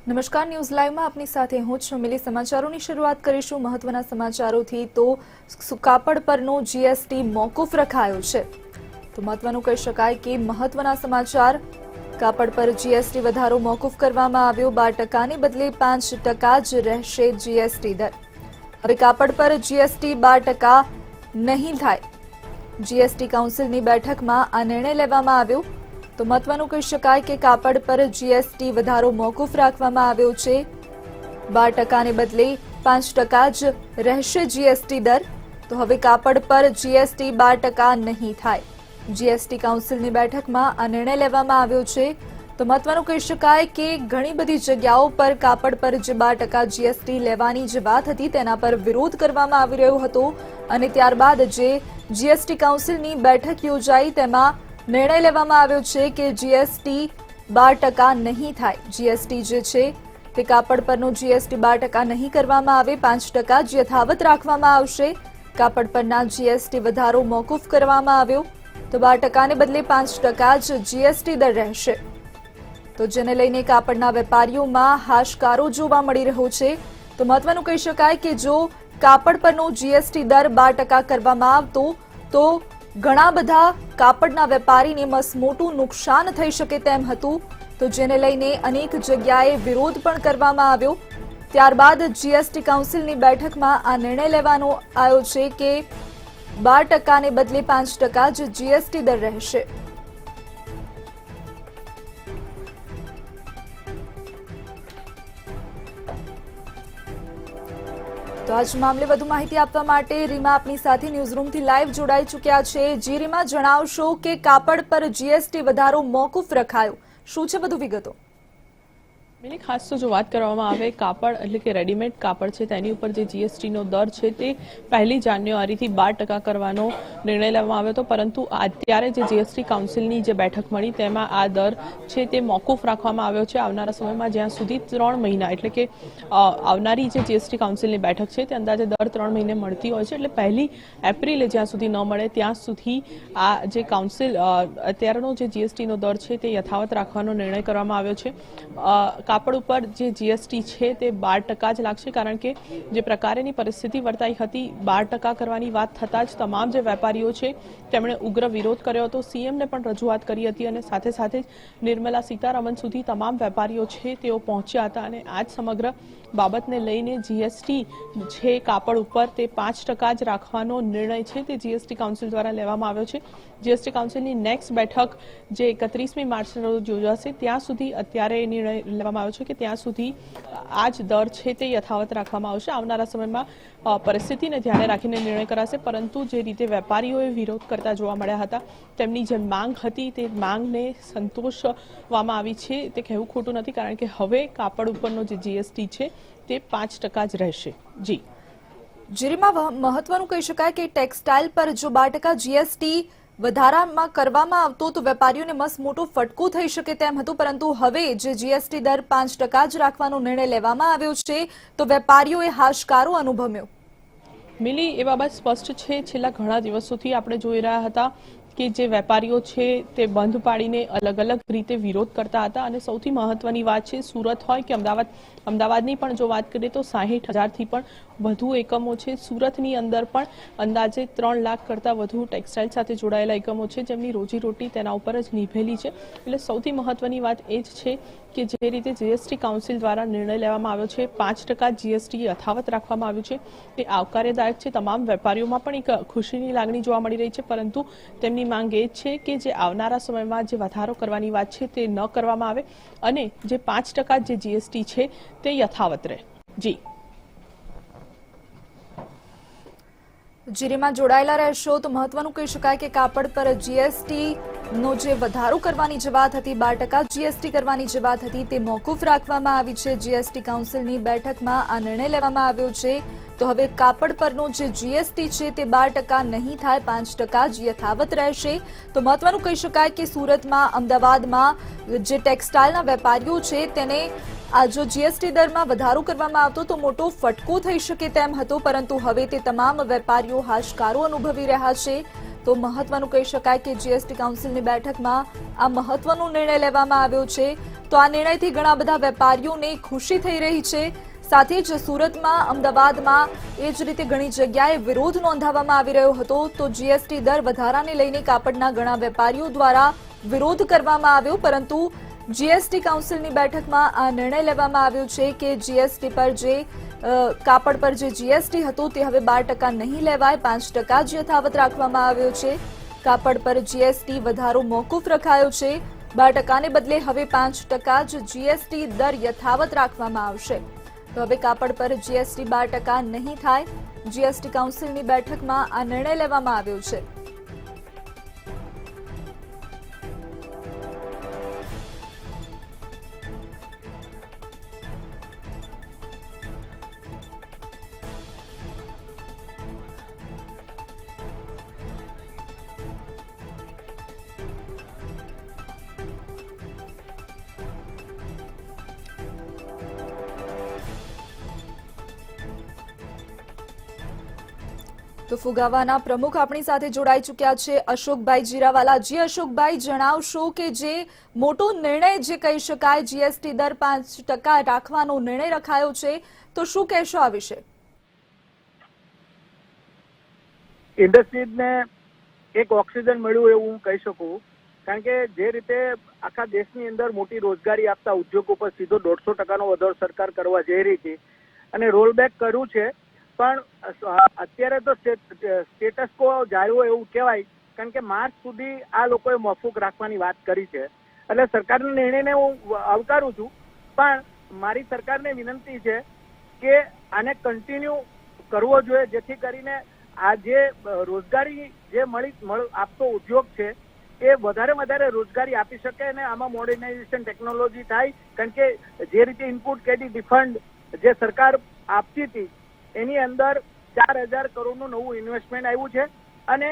નમસ્કાર, ન્યૂઝ લાઈવમાં આપની સાથે હું છું મિલી। સમાચારોની શરૂઆત કરીશું મહત્વના સમાચારોથી। તો કાપડ પરનો જીએસટી મોકૂફ રખાયો છે। તો મહત્વનું કહી શકાય કે મહત્વના સમાચાર, કાપડ પર જીએસટી વધારો મોકૂફ કરવામાં આવ્યો। 12% બદલે 5% જ રહેશે જીએસટી દર। હવે કાપડ પર જીએસટી 12% નહીં થાય। જીએસટી કાઉન્સિલની બેઠકમાં આ નિર્ણય લેવામાં આવ્યો। તો મહત્વનું કહી શકાય કે કાપડ પર જીએસટી વધારો મોકૂફ રાખવામાં આવ્યો છે। 12% ને બદલે 5% જ રહેશે જીએસટી દર। તો હવે કાપડ પર જીએસટી 12% નહીં થાય। જીએસટી કાઉન્સિલની બેઠકમાં આ નિર્ણય લેવામાં આવ્યો છે। તો મહત્વનું કહી શકાય કે ઘણી બધી જગ્યાઓ પર કાપડ પર જે 12% જીએસટી લેવાની જે વાત હતી તેના પર વિરોધ કરવામાં આવી રહ્યો હતો અને ત્યારબાદ જે જીએસટી કાઉન્સિલની બેઠક યોજાઈ તેમાં નિર્ણય લેવામાં આવ્યો છે કે જીએસટી 12% નહીં થાય। જીએસટી જે છે તે કાપડ પરનો જીએસટી 12% નહીં કરવામાં આવે, 5% જ યથાવત રાખવામાં આવશે। કાપડ પરના જીએસટી વધારો મોકૂફ કરવામાં આવ્યો। તો 12% ને બદલે 5% જ જીએસટી દર રહેશે। તો જેને લઈને કાપડના વેપારીઓમાં હાશકારો જોવા મળી રહ્યો છે। તો મહત્વનું કહી શકાય કે જો કાપડ પરનો જીએસટી દર 12% કરવામાં આવતો તો ઘણા બધા કાપડના વેપારીને મસમોટું નુકસાન થઈ શકે તેમ હતું। તો જેને લઈને અનેક જગ્યાએ વિરોધ પણ કરવામાં આવ્યો। ત્યારબાદ જીએસટી કાઉન્સિલની બેઠકમાં આ નિર્ણય લેવાનો આવ્યો છે કે 12% ને બદલે 5% જ જીએસટી દર રહેશે। તો આજ મામલે વધુ માહિતી આપવા માટે રીમા આપણી સાથે ન્યૂઝરૂમથી લાઈવ જોડાઈ ચૂક્યા છે। જી રીમા, જણાવશો કે કાપડ પર જીએસટી વધારો મોકૂફ રખાયો, શું છે વધુ વિગતો? મેલી, ખાસ તો જો વાત કરવામાં આવે કાપડ એટલે કે રેડીમેડ કાપડ છે તેની ઉપર જે જીએસટીનો દર છે તે 1 જાન્યુઆરીથી 12% કરવાનો નિર્ણય લેવામાં આવ્યો હતો, પરંતુ અત્યારે જે જીએસટી કાઉન્સિલની જે બેઠક મળી તેમાં આ દર છે તે મોકૂફ રાખવામાં આવ્યો છે આવનારા સમયમાં, જ્યાં સુધી 3 મહિના એટલે કે આવનારી જે જીએસટી કાઉન્સિલની બેઠક છે તે અંદાજે દર 3 મહિને મળતી હોય છે, એટલે 1 એપ્રિલે જ્યાં સુધી ન મળે ત્યાં સુધી આ જે કાઉન્સિલ અત્યારનો જે જીએસટીનો દર છે તે યથાવત રાખવાનો નિર્ણય કરવામાં આવ્યો છે। કાપડ ઉપર જે જીએસટી છે તે 12% જ લાગશે, કારણ કે જે પ્રકારેની પરિસ્થિતિ વર્તાઈ હતી 12% કરવાની વાત થતાં જ તમામ જે વેપારીઓ છે તેમણે ઉગ્ર વિરોધ કર્યો હતો। સીએમને પણ રજૂઆત કરી હતી અને સાથે સાથે જ નિર્મલા સીતારમણ સુધી તમામ વેપારીઓ છે તેઓ પહોંચ્યા હતા અને આ જ સમગ્ર બાબતને લઈને જીએસટી છે કાપડ ઉપર તે 5% જ રાખવાનો નિર્ણય છે તે જીએસટી કાઉન્સિલ દ્વારા લેવામાં આવ્યો છે। જીએસટી કાઉન્સિલની નેક્સ્ટ બેઠક જે 31મી માર્ચના રોજ યોજાશે ત્યાં સુધી અત્યારે નિર્ણય લેવામાં આવ્યો છે કે ત્યાં સુધી આ જ દર છે તે યથાવત રાખવામાં આવશે। આવનારા સમયમાં પરિસ્થિતિને ધ્યાને રાખીને નિર્ણય કરાશે, પરંતુ જે રીતે વેપારીઓએ વિરોધ કરતા જોવા મળ્યા હતા તેમની જે માંગ હતી તે માંગને સંતોષવામાં આવી છે તે કહેવું ખોટું નથી, કારણ કે હવે કાપડ ઉપરનો જે જીએસટી છે તે 5% જ રહેશે। જી જીરીમાં, મહત્વનું કહી શકાય કે ટેક્સટાઇલ પર જો 12% જીએસટી વધારામાં કરવામાં આવતો તો વેપારીઓને મસમોટો ફટકો થઈ શકે તેમ હતું, પરંતુ હવે જે જીએસટી દર 5% જ રાખવાનો નિર્ણય લેવામાં આવ્યો છે તો વેપારીઓએ હાશકારો અનુભવ્યો। મિલી, એ બાબત સ્પષ્ટ છે, છેલ્લા ઘણા દિવસોથી આપણે જોઈ રહ્યા હતા કે જે વેપારીઓ છે તે બંધ પાડીને અલગ અલગ રીતે વિરોધ કરતા હતા અને સૌથી મહત્વની વાત છે સુરત હોય કે અમદાવાદની પણ જો વાત કરીએ તો 60,000થી પણ વધુ એકમો છે। સુરતની અંદર પણ અંદાજે 3 લાખ કરતાં વધુ ટેક્સટાઇલ સાથે જોડાયેલા એકમો છે જેમની રોજીરોટી તેના ઉપર જ નિભેલી છે। એટલે સૌથી મહત્વની વાત એ જ છે કે જે રીતે જીએસટી કાઉન્સિલ દ્વારા નિર્ણય લેવામાં આવ્યો છે 5% જીએસટી યથાવત રાખવામાં આવ્યું છે તે આવકાર્યદાયક છે। તમામ વેપારીઓમાં પણ એક ખુશીની લાગણી જોવા મળી રહી છે, પરંતુ તેમની માંગ એ છે કે જે આવનારા સમયમાં જે વધારો કરવાની વાત છે તે ન કરવામાં આવે અને જે 5% જે જીએસટી છે તે યથાવત રહે। જી જીરીમાં જોડાયેલા રહેશો। તો મહત્વનું કહી શકાય કે કાપડ પર જીએસટી નો જે વધારો કરવાની જે વાત હતી, 12% જીએસટી કરવાની જે વાત હતી તે મોકૂફ રાખવામાં આવી છે। જીએસટી કાઉન્સિલની બેઠકમાં આ નિર્ણય લેવામાં આવ્યો છે। તો હવે કાપડ પરનો જે જીએસટી છે તે 12% નહીં થાય, 5% જ યથાવત રહેશે। તો મહત્વનું કહી શકાય કે સુરતમાં, અમદાવાદમાં જે ટેક્સટાઇલના વેપારીઓ છે તેને આ જો જીએસટી દરમાં વધારો કરવામાં આવતો તો મોટો ફટકો થઈ શકે તેમ હતો, પરંતુ હવે તે તમામ વેપારીઓ હાશકારો અનુભવી રહ્યા છે। તો મહત્વનું કહી શકાય કે જીએસટી કાઉન્સિલની બેઠકમાં આ મહત્વનો નિર્ણય લેવામાં આવ્યો છે. તો આ નિર્ણયથી ઘણા બધા વેપારીઓને ખુશી થઈ રહી છે. સાથે જ સુરતમાં, અમદાવાદમાં એ જ રીતે ઘણી જગ્યાએ વિરોધ નોંધાવવામાં આવી રહ્યો હતો. તો જીએસટી દર વધારાને લઈને કાપડના ઘણા વેપારીઓ દ્વારા વિરોધ કરવામાં આવ્યો, પરંતુ જીએસટી કાઉન્સિલની બેઠકમાં આ નિર્ણય લેવામાં આવ્યો છે કે જીએસટી પર જે કાપડ પર જે જીએસટી હતું તે હવે 12% નહીં લેવાય, 5% જ યથાવત રાખવામાં આવ્યો છે. કાપડ પર જીએસટી વધારો મોકૂફ રખાયો છે. 12%ને બદલે હવે 5% જ જીએસટી દર યથાવત રાખવામાં આવશે. તો હવે કાપડ પર જીએસટી 12% નહીં થાય. જીએસટી કાઉન્સિલની બેઠકમાં આ નિર્ણય લેવામાં આવ્યો છે. તો ફુગાવાના પ્રમુખ આપણી સાથે જોડાઈ ચૂક્યા છે, અશોકભાઈ જીરાવાલા. જી અશોકભાઈ, જણાવશો કે જે મોટો નિર્ણય જે કહી શકાય, જીએસટી દર 5% રાખવાનો નિર્ણય રખાયો છે, તો શું કહેશો આ વિશે? ઇન્ડસ્ટ્રીઝને એક ઓક્સિજન મળ્યું એવું હું કહી શકું, કારણ કે જે રીતે આખા દેશની અંદર મોટી રોજગારી આપતા ઉદ્યોગો પર સીધો 150%નો વધારો સરકાર કરવા જઈ રહી હતી અને રોલબેક કર્યું છે. પણ અત્યારે તો સ્ટેટસ કો જાળવો એવું કહેવાય, કારણ કે માર્ચ સુધી આ લોકોએ મોકૂફ રાખવાની વાત કરી છે. એટલે સરકારના નિર્ણયને હું આવકારું છું, પણ મારી સરકારને વિનંતી છે કે આને કન્ટિન્યુ કરવો જોઈએ, જેથી કરીને આ જે રોજગારી જે આપતો ઉદ્યોગ છે એ વધારે રોજગારી આપી શકે અને આમાં મોડર્નાઇઝેશન ટેકનોલોજી થાય. કારણ કે જે રીતે ઇનપુટ ક્રેડિટ રિફંડ જે સરકાર આપતી હતી એની અંદર 4,000 કરોડનું નવું ઇન્વેસ્ટમેન્ટ આવ્યું છે અને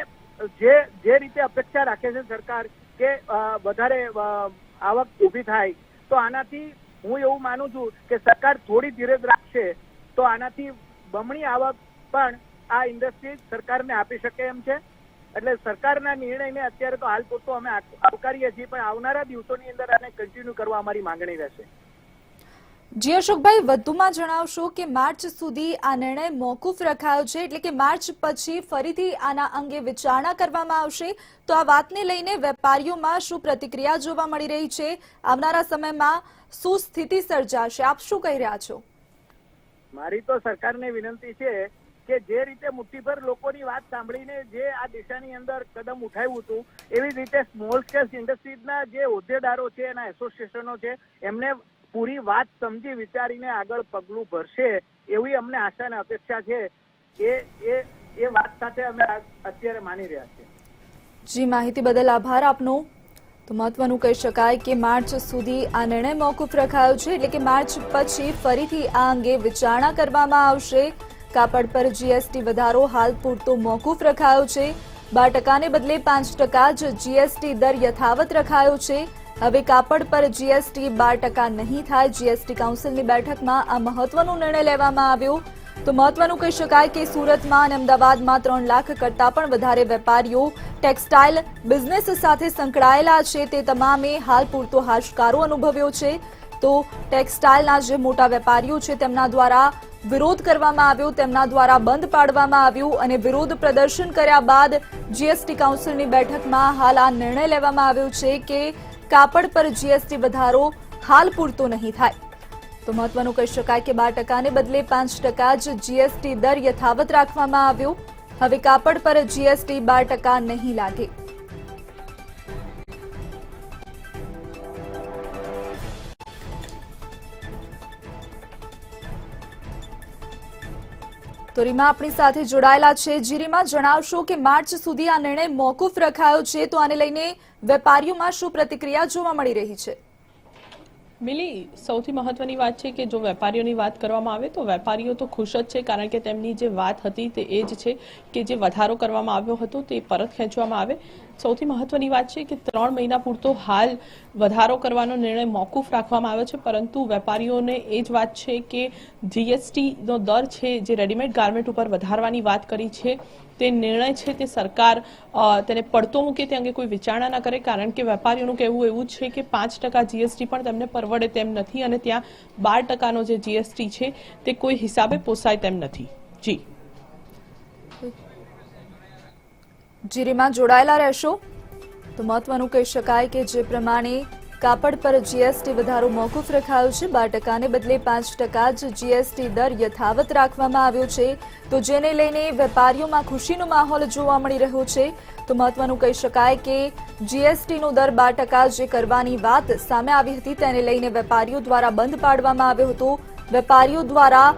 જે રીતે અપેક્ષા રાખે છે સરકાર કે વધારે આવક ઊભી થાય, તો આનાથી હું એવું માનું છું કે સરકાર થોડી ધીરજ રાખશે તો આનાથી બમણી આવક પણ આ ઇન્ડસ્ટ્રી સરકારને આપી શકે એમ છે. એટલે સરકારના નિર્ણયને અત્યારે તો હાલ પૂરતો અમે આવકારીએ છીએ, પણ આવનારા દિવસોની અંદર આને કન્ટિન્યુ કરવા અમારી માંગણી રહેશે. જી અશોકભાઈ, વધુમાં જણાવશો કે માર્ચ સુધી આ નિર્ણય મોકૂફ રખાયો છે, એટલે કે માર્ચ પછી ફરીથી આના અંગે વિચારણા કરવામાં આવશે. તો આ વાતને લઈને વેપારીઓમાં શું પ્રતિક્રિયા જોવા મળી રહી છે? આવનારા સમયમાં શું સ્થિતિ સર્જાશે? આપ શું કહી રહ્યા છો? મારી તો સરકારને વિનંતી છે કે જે રીતે મુઠ્ઠીભર લોકોની વાત સાંભળીને જે આ દિશાની અંદર કદમ ઉઠાવ્યું હતું, એવી રીતે સ્મોલ સ્કેલ ઇન્ડસ્ટ્રીઝના જે હોદ્દેદારો છે, એના એસોસિએશનો છે, એમને પૂરી વાત સમજી વિચારીને આગળ પગલું ભરશે એવી અમને આશા અને અપેક્ષા છે. એ વાત સાથે અમે અત્યારે માની રહ્યા છીએ. જી, માહિતી બદલ આભાર આપનો. તો મહત્વનું કહી શકાય કે માર્ચ સુધી આ નિર્ણય મોકૂફ રખાયો છે, એટલે કે માર્ચ પછી ફરીથી આ અંગે વિચારણા કરવામાં આવશે. કાપડ પર જીએસટી વધારો હાલ પૂરતો મોકૂફ રખાયો છે. 12%ને બદલે 5% જ જીએસટી દર યથાવત રખાયો છે. હવે કાપડ પર જીએસટી 12% નહીં થાય. જીએસટી કાઉન્સિલની બેઠકમાં આ મહત્વનો નિર્ણય લેવામાં આવ્યો. તો મહત્વનું કહી શકાય કે સુરતમાં અને અમદાવાદમાં 3 લાખ કરતાં પણ વધારે વેપારીઓ ટેક્સટાઇલ બિઝનેસ સાથે સંકળાયેલા છે. તે તમામે હાલ પૂરતો હાશકારો અનુભવ્યો છે. તો ટેક્સટાઇલના જે મોટા વેપારીઓ છે તેમના દ્વારા વિરોધ કરવામાં આવ્યો, તેમના દ્વારા બંધ પાડવામાં આવ્યું અને વિરોધ પ્રદર્શન કર્યા બાદ જીએસટી કાઉન્સિલની બેઠકમાં હાલ આ નિર્ણય લેવામાં આવ્યો છે કે કાપડ પર જીએસટી વધારો હાલ પૂરતો નહીં થાય. તો મહત્વનું કહી શકાય કે 12%ને બદલે 5% જ જીએસટી દર યથાવત રાખવામાં આવ્યો. હવે કાપડ પર જીએસટી 12% નહીં લાગે. તો રીમા આપણી સાથે જોડાયેલા છે. જી રીમા, જણાવશો કે માર્ચ સુધી આ નિર્ણય મોકૂફ રખાયો છે, તો આને લઈને વેપારીઓમાં શું પ્રતિક્રિયા જોવા મળી રહી છે? મિલી, સૌથી મહત્વની વાત છે કે જો વેપારીઓની વાત કરવામાં આવે તો વેપારીઓ તો ખુશ જ છે, કારણ કે તેમની જે વાત હતી તે એ જ છે કે જે વધારો કરવામાં આવ્યો હતો તે પરત ખેંચવામાં આવે. સૌથી મહત્વની વાત છે કે 3 મહિના પૂરતો હાલ વધારો કરવાનો નિર્ણય મોકૂફ રાખવામાં આવ્યો છે, પરંતુ વેપારીઓને એ જ વાત છે કે જીએસટીનો દર છે જે રેડીમેડ ગાર્મેન્ટ ઉપર વધારવાની વાત કરી છે તે નિર્ણય છે તે સરકાર તેને પડતો મૂકે તે અંગે કોઈ વિચારણા ન કરે, કારણ કે વેપારીઓનું કહેવું એવું છે કે 5% જીએસટી પણ તેમને પરવડે તેમ નથી અને ત્યાં 12%નો જે જીએસટી છે તે કોઈ હિસાબે પોસાય તેમ નથી. જી જીરીમાં જોડાયેલા રહેશો. તો મહત્વનું કહી શકાય કે જે પ્રમાણે કાપડ પર જીએસટી વધારો મોકૂફ રખાયો છે, 12%ને બદલે 5% જ જીએસટી દર યથાવત રાખવામાં આવ્યો છે, તો જેને લઈને વેપારીઓમાં ખુશીનો માહોલ જોવા મળી રહ્યો છે. તો મહત્વનું કહી શકાય કે જીએસટીનો દર 12% જે કરવાની વાત સામે આવી હતી તેને લઈને વેપારીઓ દ્વારા બંધ પાડવામાં આવ્યો હતો. વેપારીઓ દ્વારા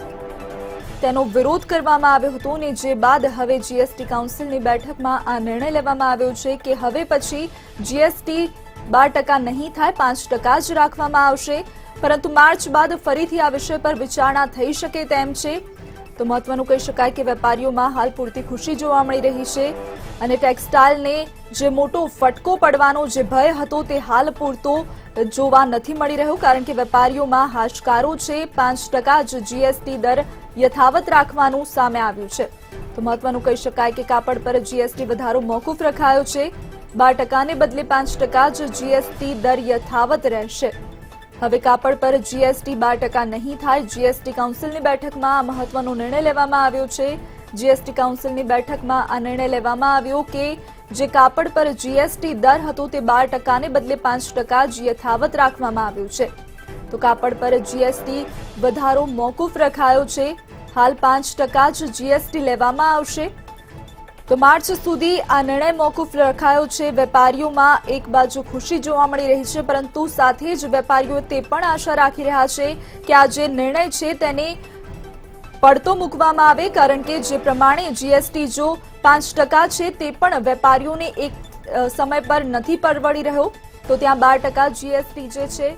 તેનો વિરોધ કરવામાં આવ્યો હતો અને જે બાદ હવે જીએસટી કાઉન્સિલની બેઠકમાં આ નિર્ણય લેવામાં આવ્યો છે કે હવે પછી જીએસટી 12% નહીં થાય, 5% જ રાખવામાં આવશે, પરંતુ માર્ચ બાદ ફરીથી આ વિષય પર વિચારણા થઈ શકે તેમ છે. તો મહત્વનું કહી શકાય કે વેપારીઓમાં હાલ પૂરતી ખુશી જોવા મળી રહી છે અને ટેક્સટાઇલને જે મોટો ફટકો પડવાનો જે ભય હતો તે હાલ પૂરતો જોવા નથી મળી રહ્યો, કારણ કે વેપારીઓમાં હાશકારો છે. 5% જ જીએસટી દર યથાવત રાખવાનું સામે આવ્યું છે. તો મહત્વનું કહી શકાય કે કાપડ પર જીએસટી વધારો મોકૂફ રખાયો છે, 12%ને બદલે 5% જ જીએસટી દર યથાવત રહેશે. હવે કાપડ પર જીએસટી 12% નહીં થાય. જીએસટી કાઉન્સિલની બેઠકમાં આ મહત્વનો નિર્ણય લેવામાં આવ્યો છે. જીએસટી કાઉન્સિલની બેઠકમાં આ નિર્ણય લેવામાં આવ્યો કે જે કાપડ પર જીએસટી દર હતો તે 12%ને બદલે 5% જ યથાવત રાખવામાં આવ્યું છે. તો કાપડ પર જીએસટી વધારો મોકૂફ રખાયો છે. હાલ 5% જ જીએસટી લેવામાં આવશે. તો માર્ચ સુધી આ નિર્ણય મોકૂફ રખાયો છે. વેપારીઓમાં એક બાજુ ખુશી જોવા મળી રહી છે, પરંતુ સાથે જ વેપારીઓ તે પણ આશા રાખી રહ્યા છે કે આ જે નિર્ણય છે તેને પડતો મૂકવામાં આવે, કારણ કે જે પ્રમાણે જીએસટી જો 5% છે તે પણ વેપારીઓને એક સમય પર નથી પરવડી રહ્યો, તો ત્યાં 12% જીએસટી જે છે